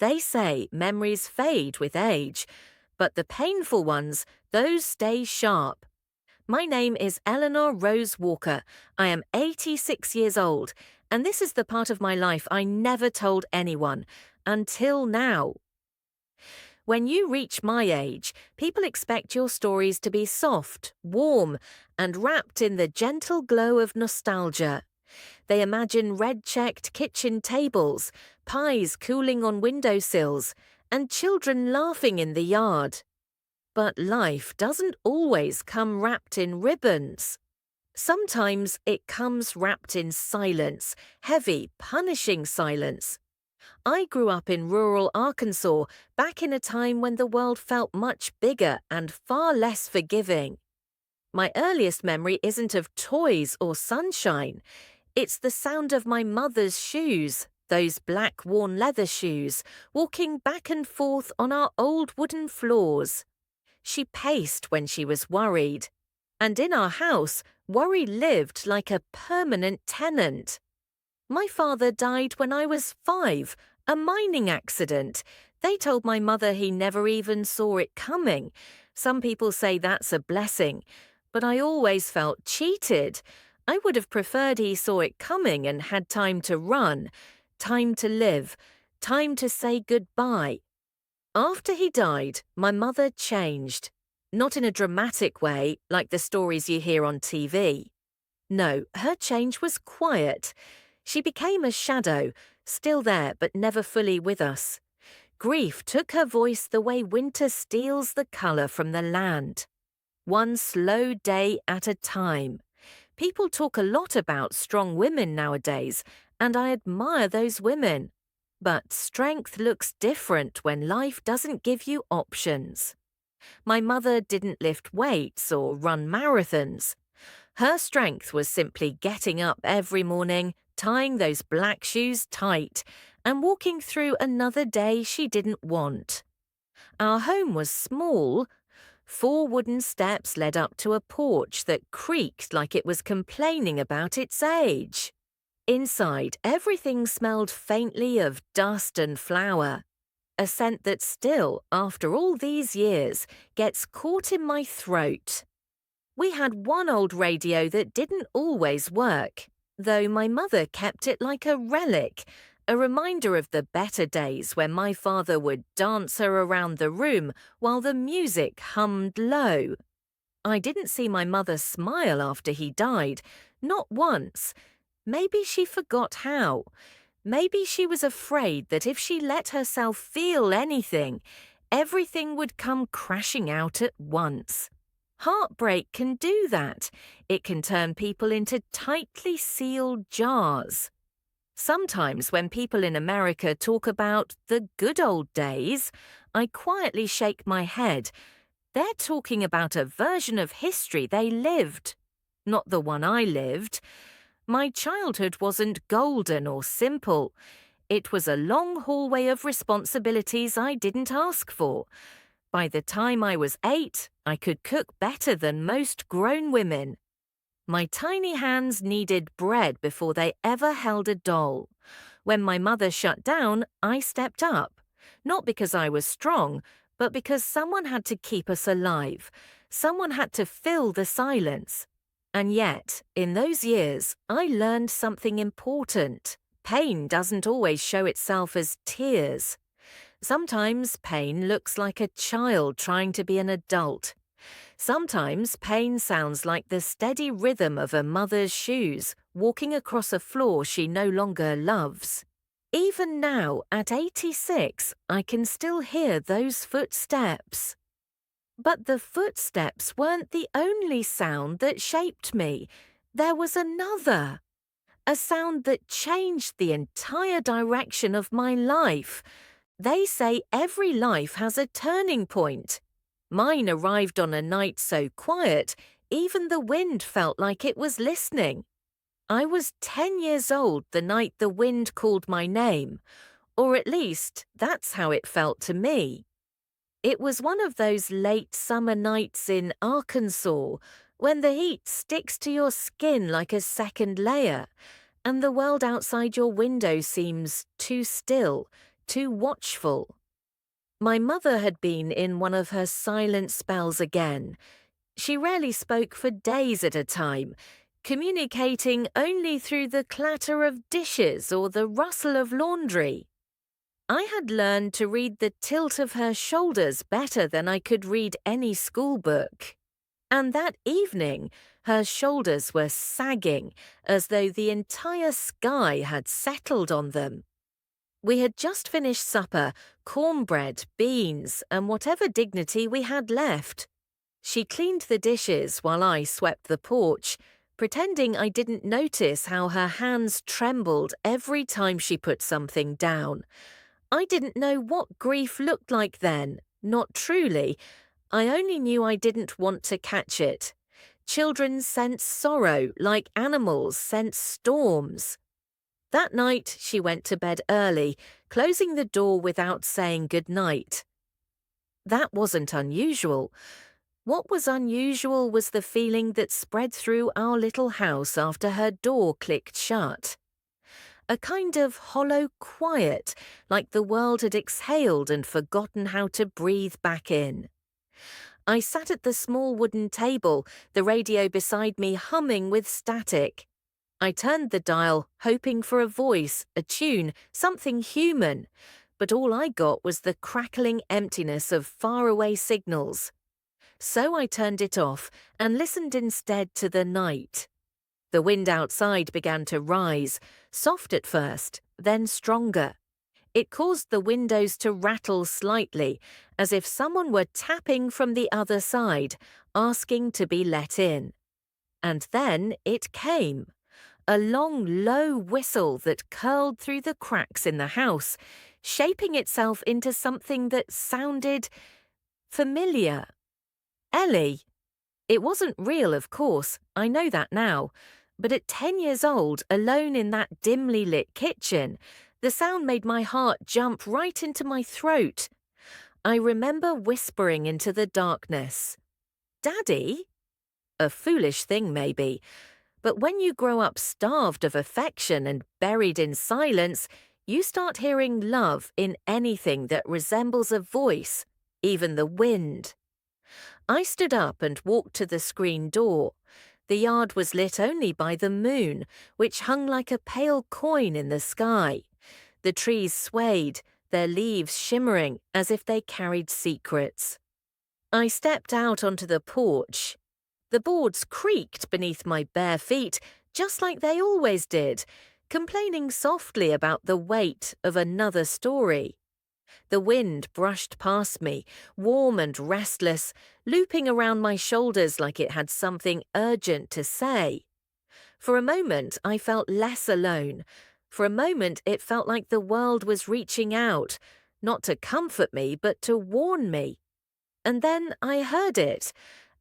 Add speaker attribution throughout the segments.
Speaker 1: They say memories fade with age, but the painful ones, those stay sharp. My name is Eleanor Rose Walker. I am 86 years old, and this is the part of my life I never told anyone, until now. When you reach my age, people expect your stories to be soft, warm, and wrapped in the gentle glow of nostalgia. They imagine red-checked kitchen tables, pies cooling on windowsills, and children laughing in the yard. But life doesn't always come wrapped in ribbons. Sometimes it comes wrapped in silence, heavy, punishing silence. I grew up in rural Arkansas, back in a time when the world felt much bigger and far less forgiving. My earliest memory isn't of toys or sunshine. It's the sound of my mother's shoes, those black worn leather shoes, walking back and forth on our old wooden floors. She paced when she was worried. And in our house, worry lived like a permanent tenant. My father died when I was 5, a mining accident. They told my mother he never even saw it coming. Some people say that's a blessing, but I always felt cheated. I would have preferred he saw it coming and had time to run, time to live, time to say goodbye. After he died, my mother changed. Not in a dramatic way, like the stories you hear on TV. No, her change was quiet. She became a shadow, still there but never fully with us. Grief took her voice the way winter steals the colour from the land. One slow day at a time. People talk a lot about strong women nowadays, and I admire those women. But strength looks different when life doesn't give you options. My mother didn't lift weights or run marathons. Her strength was simply getting up every morning, tying those black shoes tight, and walking through another day she didn't want. Our home was small. 4 wooden steps led up to a porch that creaked like it was complaining about its age. Inside, everything smelled faintly of dust and flour, a scent that still, after all these years, gets caught in my throat. We had one old radio that didn't always work, though my mother kept it like a relic, a reminder of the better days when my father would dance her around the room while the music hummed low. I didn't see my mother smile after he died, not once. Maybe she forgot how. Maybe she was afraid that if she let herself feel anything, everything would come crashing out at once. Heartbreak can do that. It can turn people into tightly sealed jars. Sometimes when people in America talk about the good old days, I quietly shake my head. They're talking about a version of history they lived, not the one I lived. My childhood wasn't golden or simple. It was a long hallway of responsibilities I didn't ask for. By the time I was 8, I could cook better than most grown women. My tiny hands kneaded bread before they ever held a doll. When my mother shut down, I stepped up. Not because I was strong, but because someone had to keep us alive. Someone had to fill the silence. And yet, in those years, I learned something important. Pain doesn't always show itself as tears. Sometimes pain looks like a child trying to be an adult. Sometimes pain sounds like the steady rhythm of a mother's shoes walking across a floor she no longer loves. Even now, at 86, I can still hear those footsteps. But the footsteps weren't the only sound that shaped me. There was another. A sound that changed the entire direction of my life. They say every life has a turning point. Mine arrived on a night so quiet, even the wind felt like it was listening. I was 10 years old the night the wind called my name, or at least that's how it felt to me. It was one of those late summer nights in Arkansas when the heat sticks to your skin like a second layer, and the world outside your window seems too still, too watchful. My mother had been in one of her silent spells again. She rarely spoke for days at a time, communicating only through the clatter of dishes or the rustle of laundry. I had learned to read the tilt of her shoulders better than I could read any school book. And that evening, her shoulders were sagging as though the entire sky had settled on them. We had just finished supper, cornbread, beans, and whatever dignity we had left. She cleaned the dishes while I swept the porch, pretending I didn't notice how her hands trembled every time she put something down. I didn't know what grief looked like then, not truly. I only knew I didn't want to catch it. Children sense sorrow like animals sense storms. That night she went to bed early, closing the door without saying good night. That wasn't unusual. What was unusual was the feeling that spread through our little house after her door clicked shut. A kind of hollow quiet, like the world had exhaled and forgotten how to breathe back in. I sat at the small wooden table, the radio beside me humming with static. I turned the dial, hoping for a voice, a tune, something human, but all I got was the crackling emptiness of faraway signals. So I turned it off and listened instead to the night. The wind outside began to rise, soft at first, then stronger. It caused the windows to rattle slightly, as if someone were tapping from the other side, asking to be let in. And then it came. A long, low whistle that curled through the cracks in the house, shaping itself into something that sounded familiar. Ellie. It wasn't real, of course, I know that now, but at 10 years old, alone in that dimly lit kitchen, the sound made my heart jump right into my throat. I remember whispering into the darkness, "Daddy?" A foolish thing, maybe, but when you grow up starved of affection and buried in silence, you start hearing love in anything that resembles a voice, even the wind. I stood up and walked to the screen door. The yard was lit only by the moon, which hung like a pale coin in the sky. The trees swayed, their leaves shimmering as if they carried secrets. I stepped out onto the porch. The boards creaked beneath my bare feet, just like they always did, complaining softly about the weight of another story. The wind brushed past me, warm and restless, looping around my shoulders like it had something urgent to say. For a moment, I felt less alone. For a moment, it felt like the world was reaching out, not to comfort me, but to warn me. And then I heard it,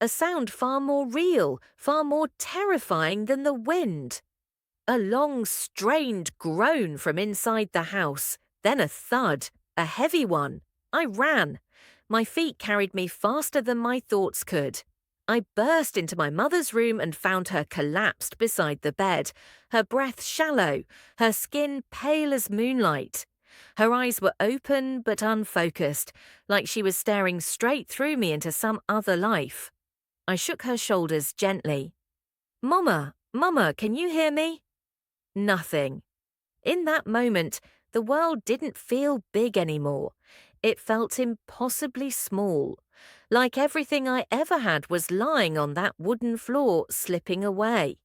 Speaker 1: a sound far more real, far more terrifying than the wind. A long, strained groan from inside the house, then a thud. A heavy one. I ran. My feet carried me faster than my thoughts could. I burst into my mother's room and found her collapsed beside the bed, her breath shallow, her skin pale as moonlight. Her eyes were open but unfocused, like she was staring straight through me into some other life. I shook her shoulders gently. "Mama, Mama, can you hear me?" Nothing. In that moment, the world didn't feel big anymore. It felt impossibly small, like everything I ever had was lying on that wooden floor, slipping away.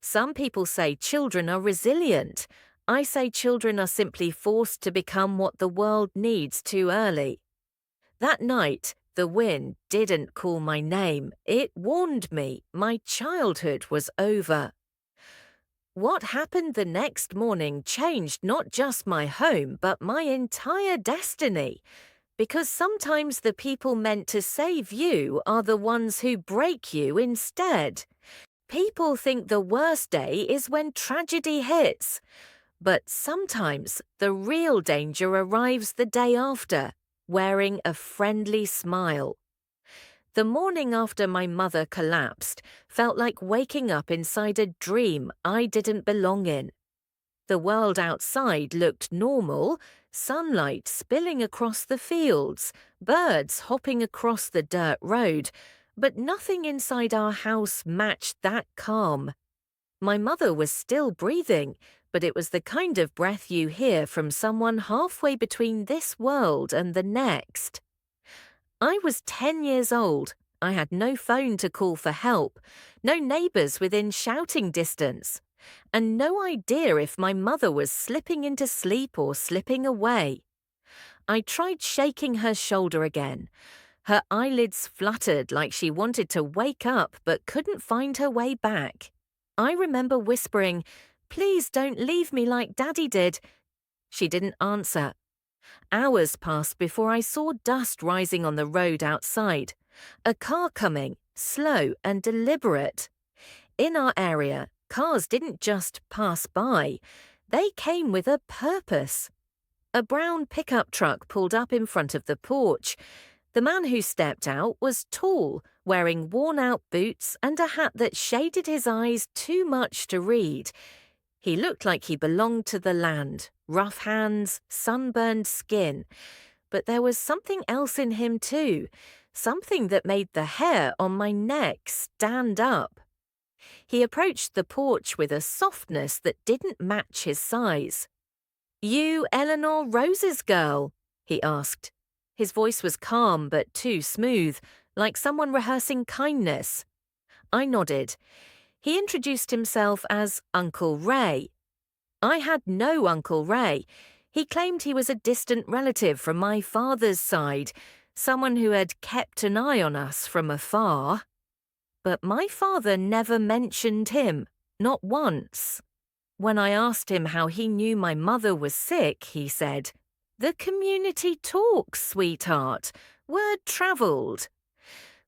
Speaker 1: Some people say children are resilient. I say children are simply forced to become what the world needs too early. That night, the wind didn't call my name. It warned me my childhood was over. What happened the next morning changed not just my home, but my entire destiny. Because sometimes the people meant to save you are the ones who break you instead. People think the worst day is when tragedy hits. But sometimes the real danger arrives the day after, wearing a friendly smile. The morning after my mother collapsed felt like waking up inside a dream I didn't belong in. The world outside looked normal, sunlight spilling across the fields, birds hopping across the dirt road, but nothing inside our house matched that calm. My mother was still breathing, but it was the kind of breath you hear from someone halfway between this world and the next. I was 10 years old. I had no phone to call for help, no neighbours within shouting distance, and no idea if my mother was slipping into sleep or slipping away. I tried shaking her shoulder again. Her eyelids fluttered like she wanted to wake up but couldn't find her way back. I remember whispering, "Please don't leave me like Daddy did." She didn't answer. Hours passed before I saw dust rising on the road outside. A car coming, slow and deliberate. In our area, cars didn't just pass by. They came with a purpose. A brown pickup truck pulled up in front of the porch. The man who stepped out was tall, wearing worn-out boots and a hat that shaded his eyes too much to read. He looked like he belonged to the land, rough hands, sunburned skin. But there was something else in him too, something that made the hair on my neck stand up. He approached the porch with a softness that didn't match his size. "You Eleanor Rose's girl?" he asked. His voice was calm but too smooth, like someone rehearsing kindness. I nodded. He introduced himself as Uncle Ray. I had no Uncle Ray. He claimed he was a distant relative from my father's side, someone who had kept an eye on us from afar. But my father never mentioned him, not once. When I asked him how he knew my mother was sick, he said, "The community talks, sweetheart. Word travelled."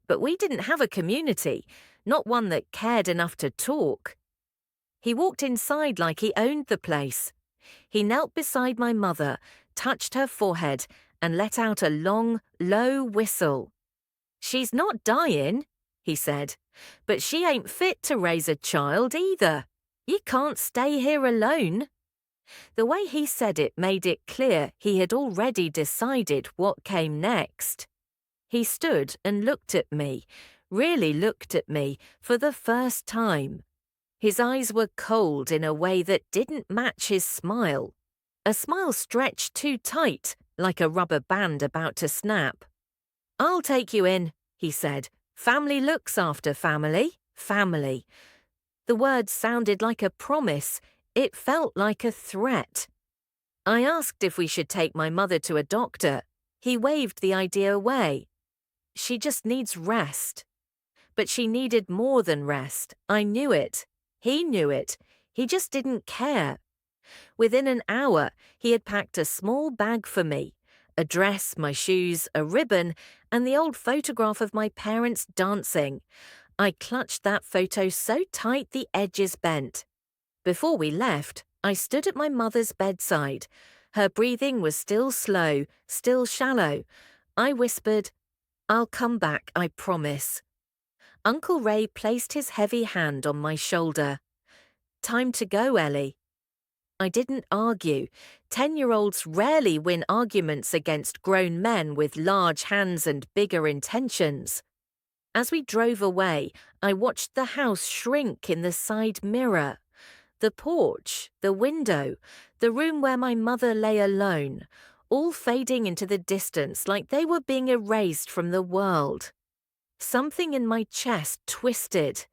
Speaker 1: But we didn't have a community, not one that cared enough to talk. He walked inside like he owned the place. He knelt beside my mother, touched her forehead, and let out a long, low whistle. "She's not dying," he said, "but she ain't fit to raise a child either. You can't stay here alone." The way he said it made it clear he had already decided what came next. He stood and looked at me, really looked at me, for the first time. His eyes were cold in a way that didn't match his smile. A smile stretched too tight, like a rubber band about to snap. "I'll take you in," he said. "Family looks after family, family." The words sounded like a promise. It felt like a threat. I asked if we should take my mother to a doctor. He waved the idea away. "She just needs rest." But she needed more than rest. I knew it. He knew it. He just didn't care. Within an hour, he had packed a small bag for me, a dress, my shoes, a ribbon, and the old photograph of my parents dancing. I clutched that photo so tight the edges bent. Before we left, I stood at my mother's bedside. Her breathing was still slow, still shallow. I whispered, "I'll come back, I promise." Uncle Ray placed his heavy hand on my shoulder. "Time to go, Ellie." I didn't argue. 10-year-olds rarely win arguments against grown men with large hands and bigger intentions. As we drove away, I watched the house shrink in the side mirror. The porch, the window, the room where my mother lay alone, all fading into the distance like they were being erased from the world. Something in my chest twisted.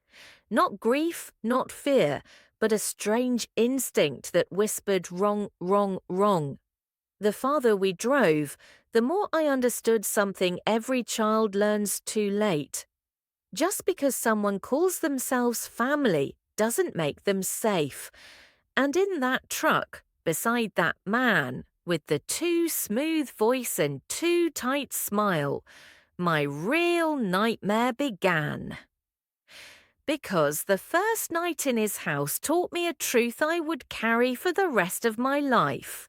Speaker 1: Not grief, not fear, but a strange instinct that whispered wrong, wrong, wrong. The farther we drove, the more I understood something every child learns too late. Just because someone calls themselves family doesn't make them safe. And in that truck, beside that man, with the too smooth voice and too tight smile, my real nightmare began. Because the first night in his house taught me a truth I would carry for the rest of my life.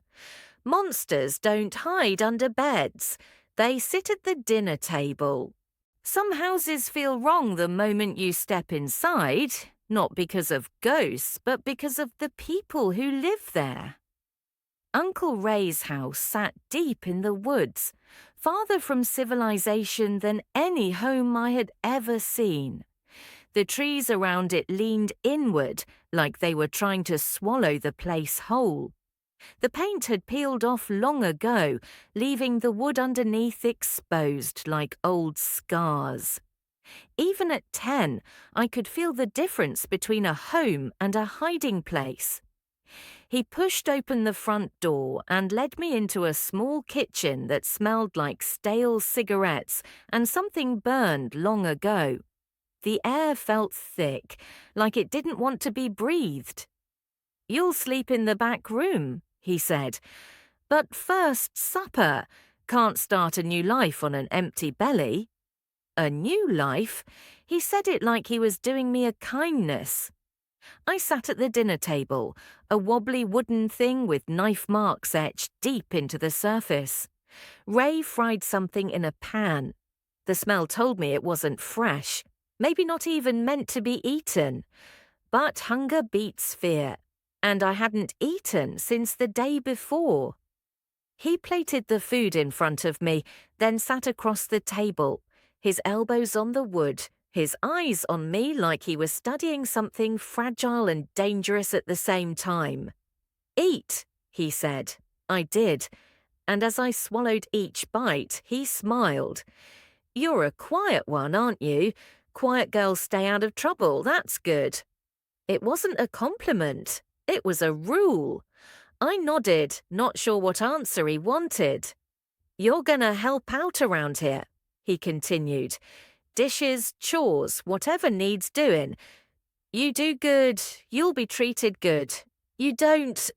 Speaker 1: Monsters don't hide under beds. They sit at the dinner table. Some houses feel wrong the moment you step inside, not because of ghosts, but because of the people who live there. Uncle Ray's house sat deep in the woods, farther from civilization than any home I had ever seen. The trees around it leaned inward, like they were trying to swallow the place whole. The paint had peeled off long ago, leaving the wood underneath exposed like old scars. Even at 10, I could feel the difference between a home and a hiding place. He pushed open the front door and led me into a small kitchen that smelled like stale cigarettes and something burned long ago. The air felt thick, like it didn't want to be breathed. "You'll sleep in the back room," he said. "But first, supper. Can't start a new life on an empty belly." A new life? He said it like he was doing me a kindness. I sat at the dinner table, a wobbly wooden thing with knife marks etched deep into the surface. Ray fried something in a pan. The smell told me it wasn't fresh, maybe not even meant to be eaten. But hunger beats fear, and I hadn't eaten since the day before. He plated the food in front of me, then sat across the table, his elbows on the wood, his eyes on me like he was studying something fragile and dangerous at the same time. "Eat," he said. I did, and as I swallowed each bite, he smiled. "You're a quiet one, aren't you? Quiet girls stay out of trouble, that's good." It wasn't a compliment. It was a rule. I nodded, not sure what answer he wanted. "You're gonna help out around here," he continued. "Dishes, chores, whatever needs doing. You do good, you'll be treated good. You don't—"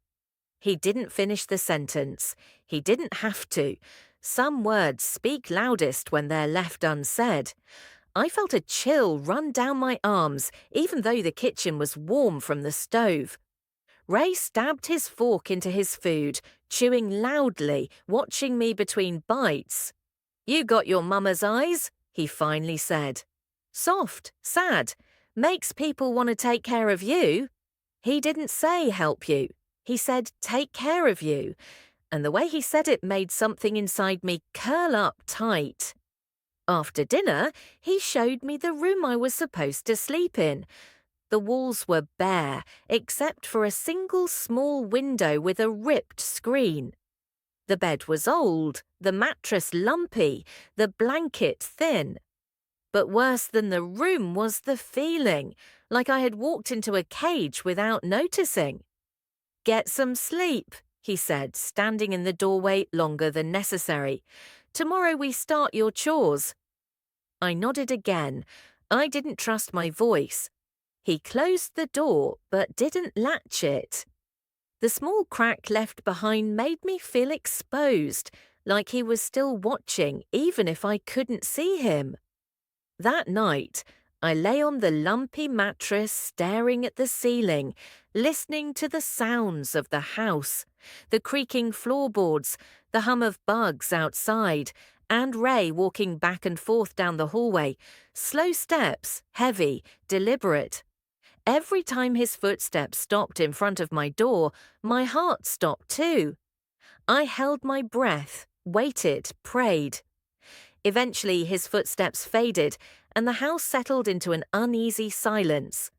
Speaker 1: He didn't finish the sentence. He didn't have to. Some words speak loudest when they're left unsaid. I felt a chill run down my arms, even though the kitchen was warm from the stove. Ray stabbed his fork into his food, chewing loudly, watching me between bites. "You got your mama's eyes," he finally said. "Soft, sad, makes people want to take care of you." He didn't say help you. He said take care of you. And the way he said it made something inside me curl up tight. After dinner, he showed me the room I was supposed to sleep in. The walls were bare, except for a single small window with a ripped screen. The bed was old, the mattress lumpy, the blanket thin. But worse than the room was the feeling, like I had walked into a cage without noticing. "Get some sleep," he said, standing in the doorway longer than necessary. "Tomorrow we start your chores." I nodded again. I didn't trust my voice. He closed the door, but didn't latch it. The small crack left behind made me feel exposed, like he was still watching, even if I couldn't see him. That night, I lay on the lumpy mattress staring at the ceiling, listening to the sounds of the house, the creaking floorboards, the hum of bugs outside, and Ray walking back and forth down the hallway, slow steps, heavy, deliberate. Every time his footsteps stopped in front of my door, my heart stopped too. I held my breath, waited, prayed. Eventually, his footsteps faded, and the house settled into an uneasy silence.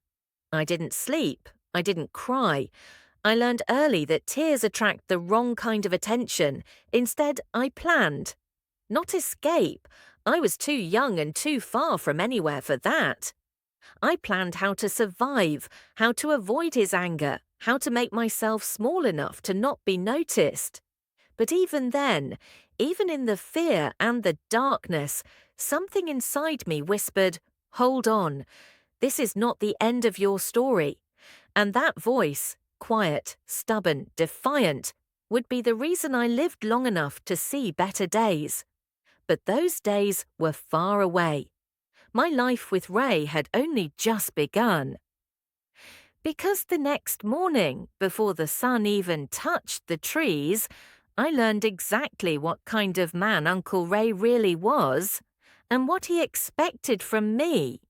Speaker 1: I didn't sleep. I didn't cry. I learned early that tears attract the wrong kind of attention. Instead, I planned. Not escape. I was too young and too far from anywhere for that. I planned how to survive, how to avoid his anger, how to make myself small enough to not be noticed. But even then, even in the fear and the darkness, something inside me whispered, "Hold on, this is not the end of your story." And that voice, quiet, stubborn, defiant, would be the reason I lived long enough to see better days. But those days were far away. My life with Ray had only just begun. Because the next morning, before the sun even touched the trees, I learned exactly what kind of man Uncle Ray really was and what he expected from me.